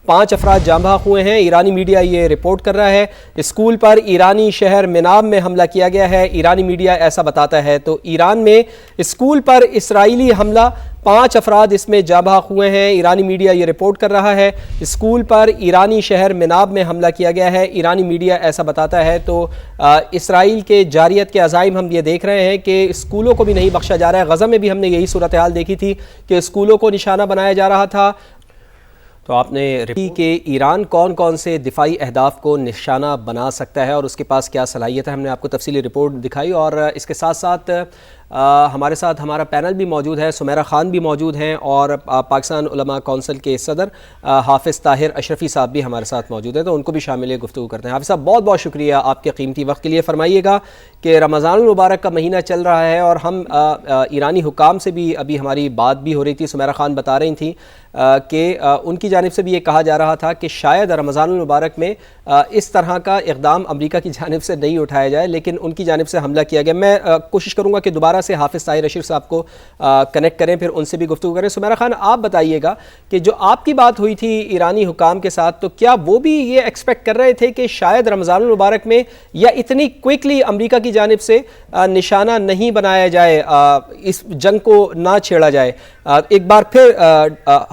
5 افراد جاں بحق ہوئے ہیں۔ ایرانی میڈیا یہ رپورٹ کر رہا ہے۔ اسکول پر ایرانی شہر مناب میں حملہ کیا گیا ہے، ایرانی میڈیا ایسا بتاتا ہے۔ تو ایران میں اسکول پر اسرائیلی حملہ، 5 افراد اس میں جاں بحق ہوئے ہیں، ایرانی میڈیا یہ رپورٹ کر رہا ہے۔ اسکول پر ایرانی شہر مناب میں حملہ کیا گیا ہے، ایرانی میڈیا ایسا بتاتا ہے۔ تو اسرائیل کے جارحیت کے عزائم ہم یہ دیکھ رہے ہیں کہ اسکولوں کو بھی نہیں بخشا جا رہا ہے۔ غزہ میں بھی ہم نے یہی صورتحال دیکھی تھی کہ اسکولوں کو نشانہ بنایا جا رہا تھا۔ تو آپ نے رپورٹ کہ ایران کون کون سے دفاعی اہداف کو نشانہ بنا سکتا ہے اور اس کے پاس کیا صلاحیت ہے، ہم نے آپ کو تفصیلی رپورٹ دکھائی۔ اور اس کے ساتھ ساتھ ہمارے ساتھ ہمارا پینل بھی موجود ہے، سمیرہ خان بھی موجود ہیں اور پاکستان علماء کونسل کے صدر حافظ طاہر اشرفی صاحب بھی ہمارے ساتھ موجود ہیں، تو ان کو بھی شامل گفتگو کرتے ہیں۔ حافظ صاحب بہت بہت شکریہ آپ کے قیمتی وقت کے لیے۔ فرمائیے گا کہ رمضان المبارک کا مہینہ چل رہا ہے اور ہم ایرانی حکام سے بھی ابھی ہماری بات بھی ہو رہی تھی، سمیرہ خان بتا رہی تھیں کہ ان کی جانب سے بھی یہ کہا جا رہا تھا کہ شاید رمضان المبارک میں اس طرح کا اقدام امریکہ کی جانب سے نہیں اٹھایا جائے، لیکن ان کی جانب سے حملہ کیا گیا۔ میں کوشش کروں گا کہ دوبارہ سے حافظ طاہر اشرفی صاحب کو کنیکٹ کریں، پھر ان سے بھی گفتگو کریں۔ سمیرہ خان آپ بتائیے گا کہ جو آپ کی بات ہوئی تھی ایرانی حکام کے ساتھ، تو کیا وہ بھی یہ ایکسپیکٹ کر رہے تھے کہ شاید رمضان المبارک میں یا اتنی کوئکلی امریکہ کی جانب سے نشانہ نہیں بنایا جائے، اس جنگ کو نہ چھیڑا جائے؟ ایک بار پھر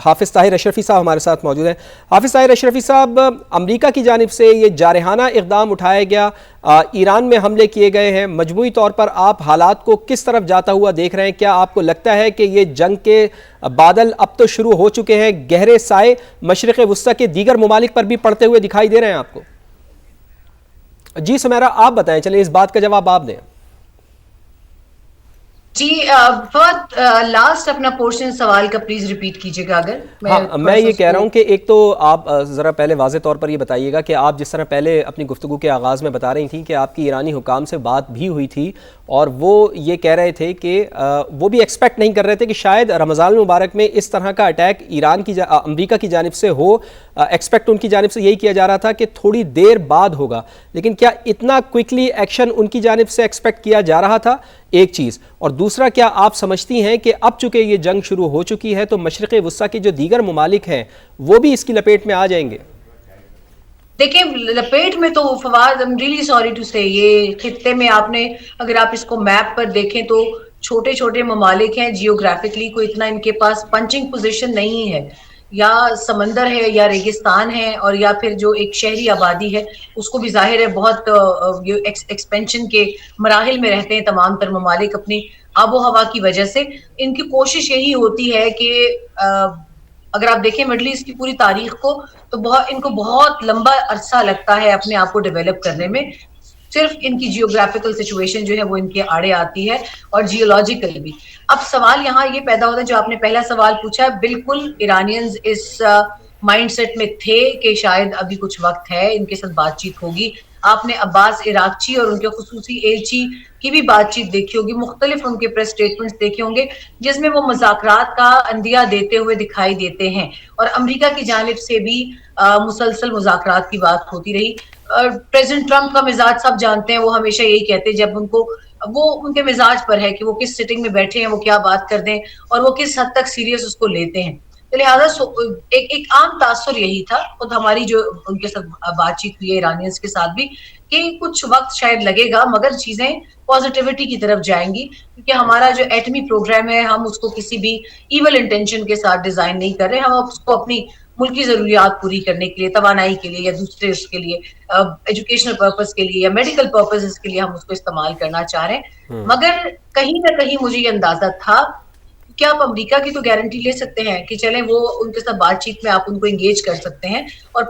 حافظ طاہر اشرفی صاحب ہمارے ساتھ موجود ہیں۔ حافظ طاہر اشرفی صاحب، امریکہ کی جانب سے یہ جارحانہ اقدام اٹھایا گیا، ایران میں حملے کیے گئے ہیں، مجموعی طور پر آپ حالات کو کس طرف جاتا ہوا دیکھ رہے ہیں؟ کیا آپ کو لگتا ہے کہ یہ جنگ کے بادل اب تو شروع ہو چکے ہیں، گہرے سائے مشرق وسطیٰ کے دیگر ممالک پر بھی پڑتے ہوئے دکھائی دے رہے ہیں آپ کو؟ جی سمیرہ آپ بتائیں، چلیں اس بات کا جواب آپ دیں۔ جی فواد، لاسٹ اپنا پورشن سوال کا پلیز ریپیٹ کیجئے گا اگر میں یہ کہہ رہا ہوں کہ ایک تو آپ ذرا پہلے واضح طور پر یہ بتائیے گا کہ آپ جس طرح پہلے اپنی گفتگو کے آغاز میں بتا رہی تھیں کہ آپ کی ایرانی حکام سے بات بھی ہوئی تھی اور وہ یہ کہہ رہے تھے کہ وہ بھی ایکسپیکٹ نہیں کر رہے تھے کہ شاید رمضان المبارک میں اس طرح کا اٹیک امریکہ کی جانب سے ہو، ایکسپیکٹ ان کی جانب سے یہی کیا جا رہا تھا کہ تھوڑی دیر بعد ہوگا، لیکن کیا اتنا کوئکلی ایکشن ان کی جانب سے ایکسپیکٹ کیا جا رہا تھا؟ ایک چیز، اور دوسرا، کیا آپ سمجھتی ہیں کہ اب چونکہ یہ جنگ شروع ہو چکی ہے تو مشرق وسطیٰ کے جو دیگر ممالک ہیں وہ بھی اس کی لپیٹ میں آ جائیں گے؟ دیکھیں، لپیٹ میں تو Fawad, I'm really sorry to say، یہ خطے میں آپ نے اگر آپ اس کو میپ پر دیکھیں تو چھوٹے چھوٹے ممالک ہیں، جیوگرافکلی کوئی اتنا ان کے پاس پنچنگ پوزیشن نہیں ہے، یا سمندر ہے یا ریگستان ہے، اور یا پھر جو ایک شہری آبادی ہے اس کو بھی ظاہر ہے بہت ایکسپینشن کے مراحل میں رہتے ہیں تمام تر ممالک اپنی آب و ہوا کی وجہ سے۔ ان کی کوشش یہی ہوتی ہے کہ اگر آپ دیکھیں مڈل ایسٹ کی پوری تاریخ کو تو ان کو بہت لمبا عرصہ لگتا ہے اپنے آپ کو ڈیولپ کرنے میں، صرف ان کی جیوگرافیکل سچویشن جو ہے وہ ان کے آڑے آتی ہے، اور جیولوجیکل بھی۔ اب سوال یہاں یہ پیدا ہوتا ہے، جو آپ نے پہلا سوال پوچھا، بالکل ایرانینز اس مائنڈ سیٹ میں تھے کہ شاید ابھی کچھ وقت ہے، ان کے ساتھ بات چیت ہوگی۔ آپ نے عباس عراقچی اور ان کے خصوصی ایلچی کی بھی بات چیت دیکھی ہوگی، مختلف ان کے پریس سٹیٹمنٹس دیکھے ہوں گے جس میں وہ مذاکرات کا عندیہ دیتے ہوئے دکھائی دیتے ہیں، اور امریکہ کی جانب سے بھی مسلسل مذاکرات کی بات ہوتی رہی۔ پریزیڈنٹ ٹرمپ کا مزاج سب جانتے ہیں، وہ ہمیشہ یہی کہتے ہیں جب وہ ان کے مزاج پر ہے کہ وہ کس سیٹنگ میں بیٹھے ہیں وہ کیا بات کر دیں اور وہ کس حد تک سیریس اس کو لیتے ہیں۔ تو لہٰذا ایک عام تاثر یہی تھا، خود ہماری جو ان کے ساتھ بات چیت ہوئی ہے ایرانینز کے ساتھ بھی، کہ کچھ وقت شاید لگے گا مگر چیزیں پازیٹیوٹی کی طرف جائیں گی، کیونکہ ہمارا جو ایٹمی پروگرام ہے ہم اس کو کسی بھی ایول انٹینشن کے ساتھ ڈیزائن نہیں کر رہے، ہم اس کو اپنی ملکی ضروریات پوری کرنے کے لیے، توانائی کے لیے یا دوسرے اس کے لیے ایجوکیشنل پرپز کے لیے یا میڈیکل پرپز کے لیے ہم اس کو استعمال کرنا چاہ رہے ہیں۔ مگر کہیں نہ کہیں مجھے یہ اندازہ تھا کہ آپ امریکہ کی تو گارنٹی لے سکتے ہیں کہ چلیں وہ ان کے ساتھ بات چیت میں آپ ان کو انگیج کر سکتے ہیں، اور